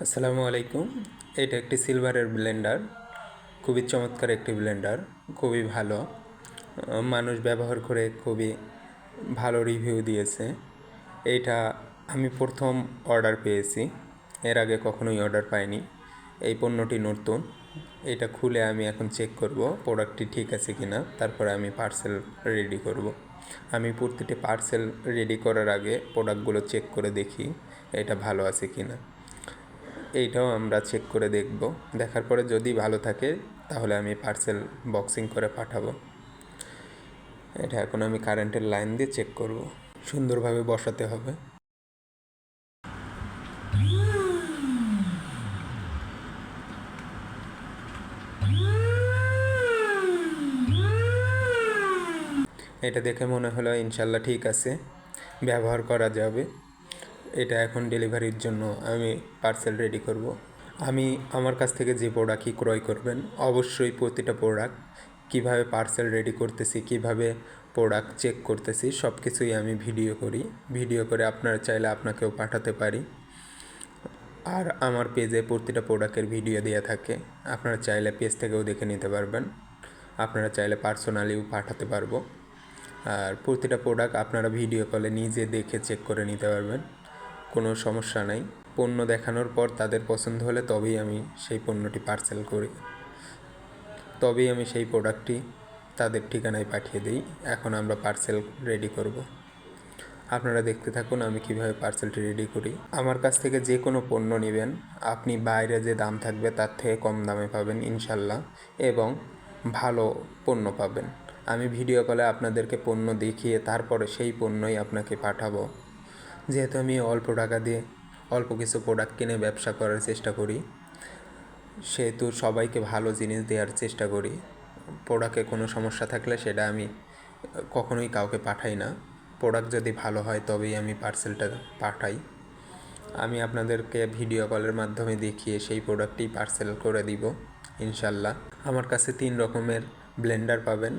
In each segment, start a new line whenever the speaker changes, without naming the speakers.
আসসালামু আলাইকুম। এটা একটি সিলভারের ব্লেন্ডার, খুবই চমৎকার একটি ব্লেন্ডার, খুবই ভালো। মানুষ ব্যবহার করে খুবই ভালো রিভিউ দিয়েছে। এইটা আমি প্রথম অর্ডার পেয়েছি, এর আগে কখনোই অর্ডার পাইনি। এই পণ্যটি নতুন, এটা খুলে আমি এখন চেক করব প্রোডাক্টটি ঠিক আছে কিনা, তারপরে আমি পার্সেল রেডি করব। আমি প্রতিটি পার্সেল রেডি করার আগে প্রোডাক্টগুলো চেক করে দেখি এটা ভালো আছে কিনা। এইটাও আমরা চেক করে দেখব, দেখার পরে যদি ভালো থাকে তাহলে আমি পার্সেল বক্সিং করে পাঠাবো। এটা এখন আমি কারেন্টের লাইন দিয়ে চেক করব, সুন্দরভাবে বসাতে হবে। এটা দেখে মনে হলো ইনশাল্লাহ ঠিক আছে, ব্যবহার করা যাবে। এটা এখন ডেলিভারির জন্য আমি পার্সেল রেডি করব। আমি আমার কাছ থেকে যে প্রোডাক্টই ক্রয় করবেন, অবশ্যই প্রতিটা প্রোডাক্ট কীভাবে পার্সেল রেডি করতেছি, কীভাবে প্রোডাক্ট চেক করতেছি, সব কিছুই আমি ভিডিও করি। ভিডিও করে আপনারা চাইলে আপনাকেও পাঠাতে পারি। আর আমার পেজে প্রতিটা প্রোডাক্টের ভিডিও দেওয়া থাকে, আপনারা চাইলে পেজ থেকেও দেখে নিতে পারবেন। আপনারা চাইলে পার্সোনালিও পাঠাতে পারবো। আর প্রতিটা প্রোডাক্ট আপনারা ভিডিও কলে নিজে দেখে চেক করে নিতে পারবেন, কোনো সমস্যা নাই। পণ্য দেখানোর পর তাদের পছন্দ হলে তবেই আমি সেই পণ্যটি পার্সেল করি, তবেই আমি সেই প্রোডাক্টটি তাদের ঠিকানায় পাঠিয়ে দিই। এখন আমরা পার্সেল রেডি করব। আপনারা দেখতে থাকুন আমি কিভাবে পার্সেলটি রেডি করি। আমার কাছ থেকে যে কোনো পণ্য নেবেন, আপনি বাইরে যে দাম থাকবে তার থেকে কম দামে পাবেন ইনশাল্লাহ, এবং ভালো পণ্য পাবেন। আমি ভিডিও কলে আপনাদেরকে পণ্য দেখিয়ে তারপরে সেই পণ্যই আপনাকে পাঠাবো। যেহেতু আমি অল্প টাকা দিয়ে অল্প কিছু প্রোডাক্ট কিনে ব্যবসা করার চেষ্টা করি, সেহেতু সবাইকে ভালো জিনিস দেওয়ার চেষ্টা করি। প্রোডাক্টে কোনো সমস্যা থাকলে সেটা আমি কখনোই কাউকে পাঠাই না। প্রোডাক্ট যদি ভালো হয় তবেই আমি পার্সেলটা পাঠাই। আমি আপনাদেরকে ভিডিও কলের মাধ্যমে দেখিয়ে সেই প্রোডাক্টটি পার্সেল করে দিব ইনশাল্লাহ। আমার কাছে 3 রকমের ব্লেন্ডার পাবেন।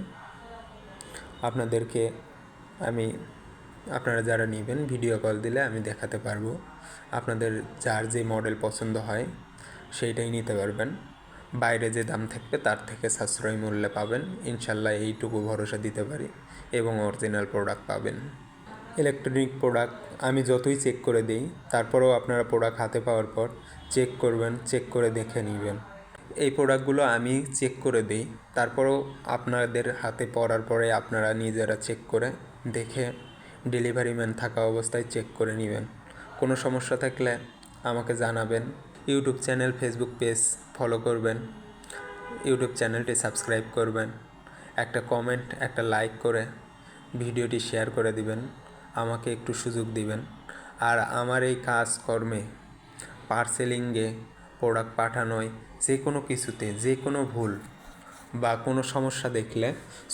আপনারা যারা নেবেন ভিডিও কল দিলে আমি দেখাতে পারবো। আপনাদের যার যে মডেল পছন্দ হয় সেইটাই নিতে পারবেন। বাইরে যে দাম থাকবে তার থেকে সাশ্রয়ী মূল্যে পাবেন ইনশাল্লাহ, এইটুকু ভরসা দিতে পারি, এবং অরিজিনাল প্রোডাক্ট পাবেন। ইলেকট্রনিক প্রোডাক্ট আমি যতই চেক করে দিই, তারপরেও আপনারা প্রোডাক্ট হাতে পাওয়ার পর চেক করবেন, চেক করে দেখে নেবেন। এই প্রোডাক্টগুলো আমি চেক করে দিই, তারপরেও আপনাদের হাতে পড়ার পরে আপনারা নিজেরা চেক করে দেখে ডেলিভারি ম্যান থাকা অবস্থায় চেক করে নেবেন। কোনো সমস্যা থাকলে আমাকে জানাবেন। YouTube channel, Facebook page follow করবেন, ইউটিউব চ্যানেলটি সাবস্ক্রাইব করবেন, একটা কমেন্ট, একটা লাইক করে ভিডিওটি শেয়ার করে দিবেন, আমাকে একটু সুযোগ দিবেন। আর আমার এই কাজকর্মে, পার্সেলিংয়ে, প্রোডাক্ট পাঠানোয়, যে কোনো কিছুতে যে কোনো ভুল বা কোনো সমস্যা দেখলে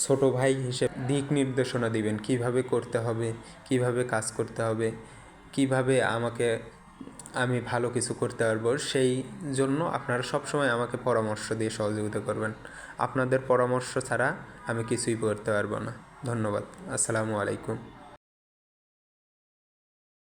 ছোট ভাই হিসেবে দিক নির্দেশনা দিবেন, কিভাবে করতে হবে, কিভাবে কাজ করতে হবে, কিভাবে আমি ভালো কিছু করতে পারবো। সেই জন্য আপনারা সবসময় আমাকে পরামর্শ দিয়ে সহযোগিতা করবেন। আপনাদের পরামর্শ ছাড়া আমি কিছুই করতে পারবো না। ধন্যবাদ। আসসালামু আলাইকুম।